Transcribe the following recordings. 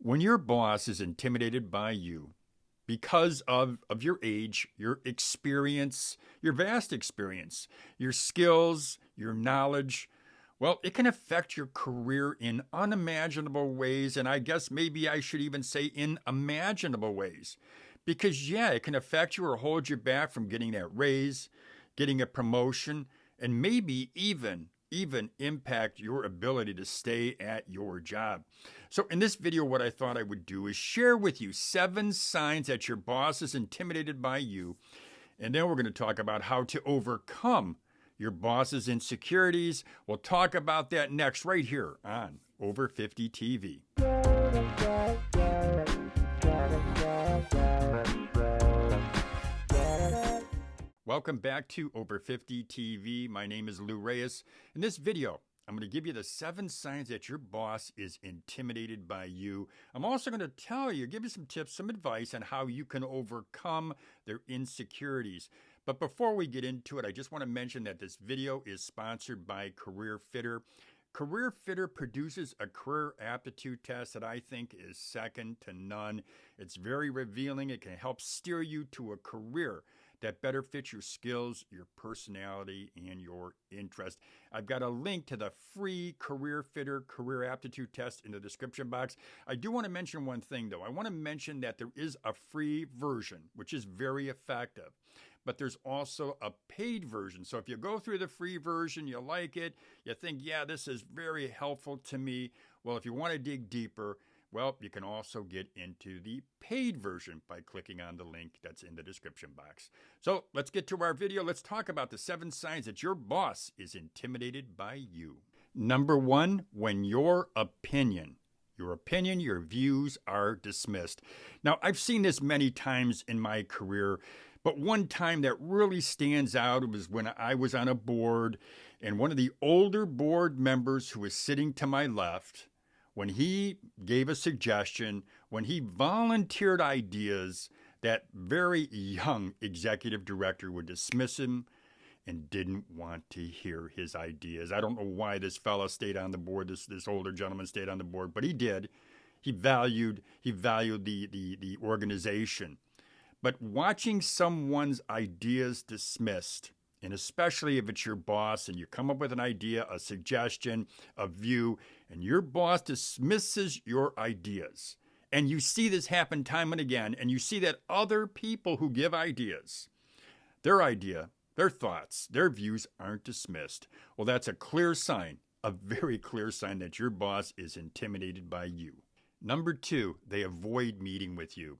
When your boss is intimidated by you because of your age, your experience, your vast experience, your skills, your knowledge, well, it can affect your career in unimaginable ways. And I guess maybe I should even say in imaginable ways. Because, yeah, it can affect you or hold you back from getting that raise, getting a promotion, and maybe even impact your ability to stay at your job. So in this video, what I thought I would do is share with you 7 signs that your boss is intimidated by you. And then we're going to talk about how to overcome your boss's insecurities. We'll talk about that next right here on Over 50 TV. Welcome back to Over 50 TV. My name is Lou Reyes. In this video, I'm going to give you the 7 signs that your boss is intimidated by you. I'm also going to give you some tips, some advice on how you can overcome their insecurities. But before we get into it, I just want to mention that this video is sponsored by Career Fitter. Career Fitter produces a career aptitude test that I think is second to none. It's very revealing. It can help steer you to a career that better fits your skills, your personality, and your interest. I've got a link to the free Career Fitter career aptitude test in the description box. I do want to mention one thing, though. I want to mention that there is a free version, which is very effective. But there's also a paid version. So if you go through the free version, you like it, you think, yeah, this is very helpful to me. Well, if you want to dig deeper, well, you can also get into the paid version by clicking on the link that's in the description box. So let's get to our video. Let's talk about the 7 signs that your boss is intimidated by you. Number 1, when your opinion, your views are dismissed. Now, I've seen this many times in my career, but one time that really stands out was when I was on a board, and one of the older board members who was sitting to my left, when he gave a suggestion, when he volunteered ideas, that very young executive director would dismiss him and didn't want to hear his ideas. I don't know why this fella stayed on the board, this older gentleman stayed on the board, but he did. He valued the organization. But watching someone's ideas dismissed, and especially if it's your boss and you come up with an idea, a suggestion, a view, and your boss dismisses your ideas, and you see this happen time and again, and you see that other people who give ideas, their idea, their thoughts, their views aren't dismissed, well, that's a clear sign, a very clear sign that your boss is intimidated by you. Number 2, they avoid meeting with you.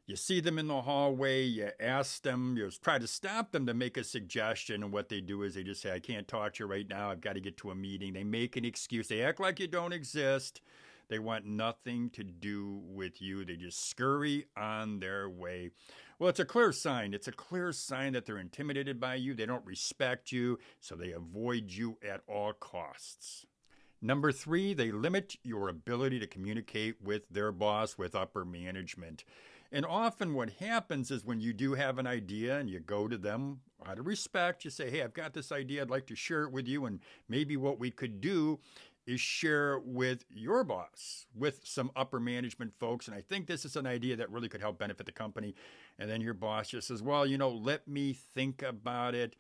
You see them in the hallway, you ask them, you try to stop them to make a suggestion, and what they do is they just say, I can't talk to you right now, I've got to get to a meeting. They make an excuse, they act like you don't exist. They want nothing to do with you. They just scurry on their way. Well, it's a clear sign. It's a clear sign that they're intimidated by you. They don't respect you, so they avoid you at all costs. Number 3, they limit your ability to communicate with their boss, with upper management. And often what happens is when you do have an idea and you go to them out of respect, you say, hey, I've got this idea, I'd like to share it with you, and maybe what we could do is share with your boss, with some upper management folks, and I think this is an idea that really could help benefit the company. And then your boss just says, well, let me think about it.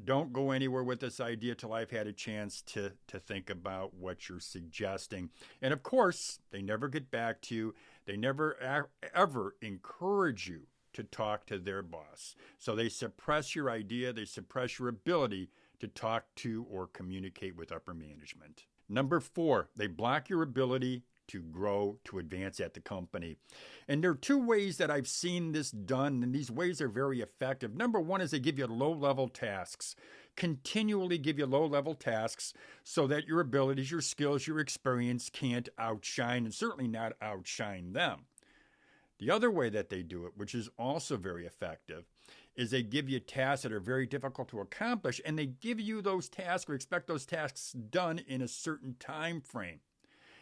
Don't go anywhere with this idea till I've had a chance to think about what you're suggesting. And of course, they never get back to you. They never ever encourage you to talk to their boss. So they suppress your idea. They suppress your ability to talk to or communicate with upper management. Number 4, they block your ability to grow, to advance at the company. And there are 2 ways that I've seen this done, and these ways are very effective. Number 1 is they give you low-level tasks, continually give you low-level tasks so that your abilities, your skills, your experience can't outshine, and certainly not outshine them. The other way that they do it, which is also very effective, is they give you tasks that are very difficult to accomplish, and they give you those tasks or expect those tasks done in a certain time frame.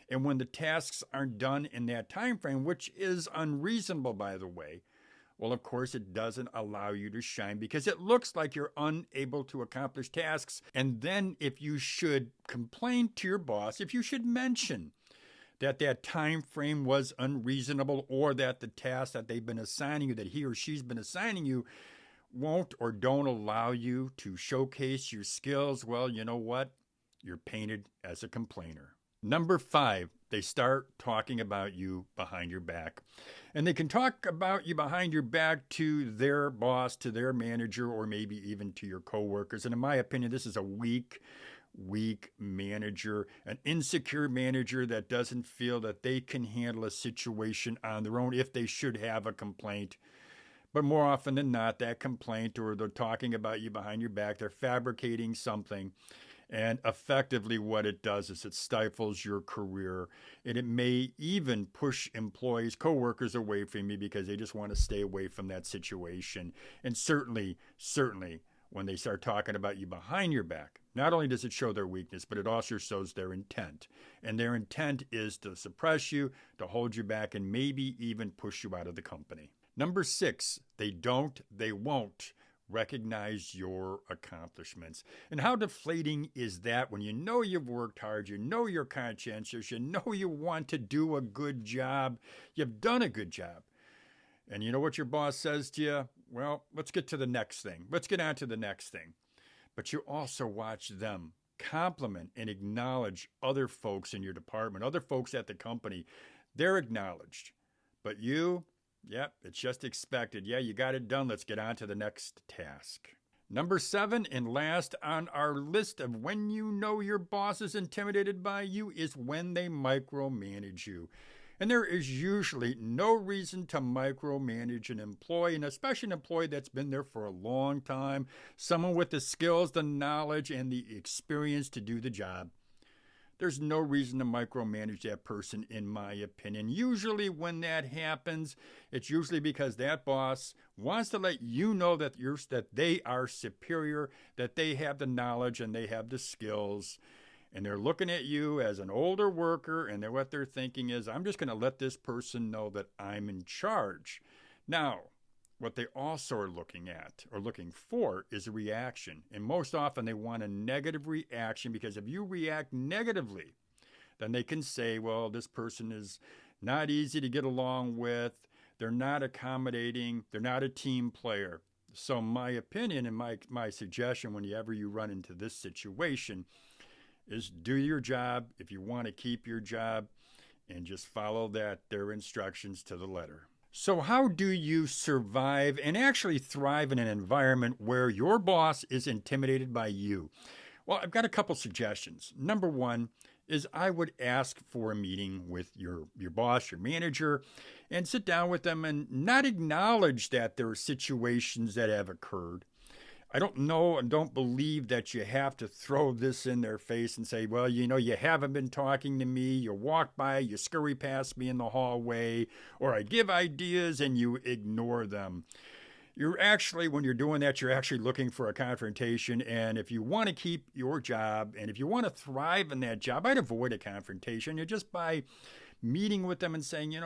And when the tasks aren't done in that time frame, which is unreasonable, by the way, well, of course, it doesn't allow you to shine because it looks like you're unable to accomplish tasks. And then if you should complain to your boss, if you should mention that time frame was unreasonable, or that the task that they've been assigning you, that he or she's been assigning you, won't or don't allow you to showcase your skills, well, you know what? You're painted as a complainer. Number 5, they start talking about you behind your back. And they can talk about you behind your back to their boss, to their manager, or maybe even to your coworkers. And in my opinion, this is a weak manager, an insecure manager that doesn't feel that they can handle a situation on their own if they should have a complaint. But more often than not, that complaint, or they're talking about you behind your back, they're fabricating something. And effectively what it does is it stifles your career. And it may even push employees, coworkers away from you because they just want to stay away from that situation. And certainly, when they start talking about you behind your back, not only does it show their weakness, but it also shows their intent. And their intent is to suppress you, to hold you back, and maybe even push you out of the company. Number 6, they won't recognize your accomplishments. And how deflating is that when you know you've worked hard, you know you're conscientious, you know you want to do a good job, you've done a good job. And you know what your boss says to you? Well, let's get to the next thing. Let's get on to the next thing. But you also watch them compliment and acknowledge other folks in your department, other folks at the company. They're acknowledged. But you, it's just expected. Yeah, you got it done. Let's get on to the next task. Number 7 and last on our list of when you know your boss is intimidated by you is when they micromanage you. And there is usually no reason to micromanage an employee, and especially an employee that's been there for a long time, someone with the skills, the knowledge, and the experience to do the job. There's no reason to micromanage that person, in my opinion. Usually when that happens, it's usually because that boss wants to let you know that they are superior, that they have the knowledge and they have the skills. And they're looking at you as an older worker, and what they're thinking is, I'm just going to let this person know that I'm in charge. Now, what they also are looking at or looking for is a reaction. And most often they want a negative reaction, because if you react negatively, then they can say, well, this person is not easy to get along with. They're not accommodating. They're not a team player. So my opinion and my suggestion whenever you run into this situation is do your job if you want to keep your job, and just follow their instructions to the letter. So how do you survive and actually thrive in an environment where your boss is intimidated by you? Well, I've got a couple suggestions. Number 1 is I would ask for a meeting with your boss, your manager, and sit down with them and not acknowledge that there are situations that have occurred. I don't know and don't believe that you have to throw this in their face and say, well, you haven't been talking to me. You walk by, you scurry past me in the hallway, or I give ideas and you ignore them. When you're doing that, you're actually looking for a confrontation. And if you want to keep your job and if you want to thrive in that job, I'd avoid a confrontation. You just by meeting with them and saying,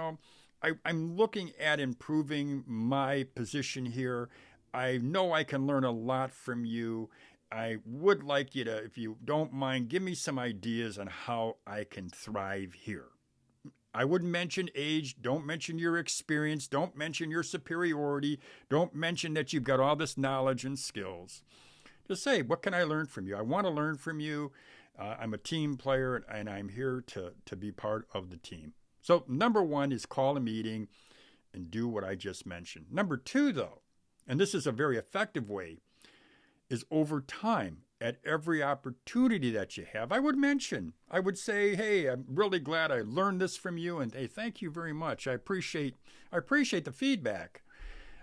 I'm looking at improving my position here. I know I can learn a lot from you. I would like you to, if you don't mind, give me some ideas on how I can thrive here. I wouldn't mention age. Don't mention your experience. Don't mention your superiority. Don't mention that you've got all this knowledge and skills. Just say, what can I learn from you? I want to learn from you. I'm a team player, and I'm here to be part of the team. So number 1 is call a meeting and do what I just mentioned. Number 2, though, and this is a very effective way, is over time, at every opportunity that you have, I would say, hey, I'm really glad I learned this from you, and hey, thank you very much. I appreciate the feedback.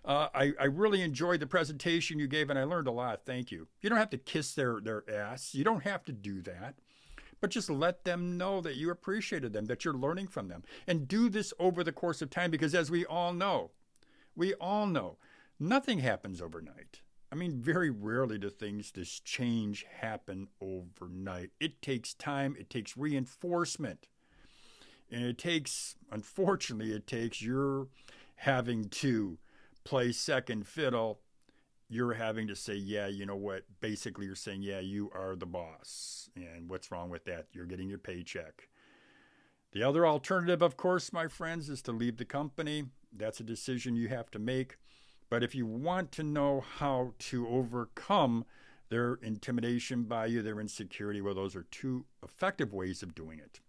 I really enjoyed the presentation you gave, and I learned a lot. Thank you. You don't have to kiss their ass. You don't have to do that. But just let them know that you appreciated them, that you're learning from them. And do this over the course of time, because as we all know, nothing happens overnight. I mean, very rarely do this change happen overnight. It takes time. It takes reinforcement. And unfortunately, it takes your having to play second fiddle. You're having to say, yeah, you know what? Basically, you're saying, yeah, you are the boss. And what's wrong with that? You're getting your paycheck. The other alternative, of course, my friends, is to leave the company. That's a decision you have to make. But if you want to know how to overcome their intimidation by you, their insecurity, well, those are two effective ways of doing it.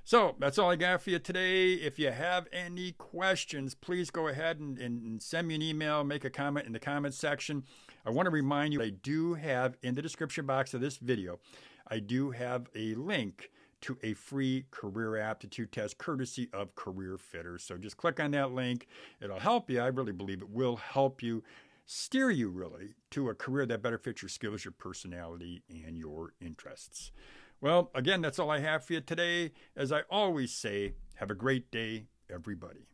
So that's all I got for you today. If you have any questions, please go ahead and send me an email, make a comment in the comments section. I want to remind you, I do have in the description box of this video, I do have a link to a free career aptitude test courtesy of Career Fitter. So just click on that link. It'll help you. I really believe it will help you, steer you really to a career that better fits your skills, your personality, and your interests. Well, again, that's all I have for you today. As I always say, have a great day, everybody.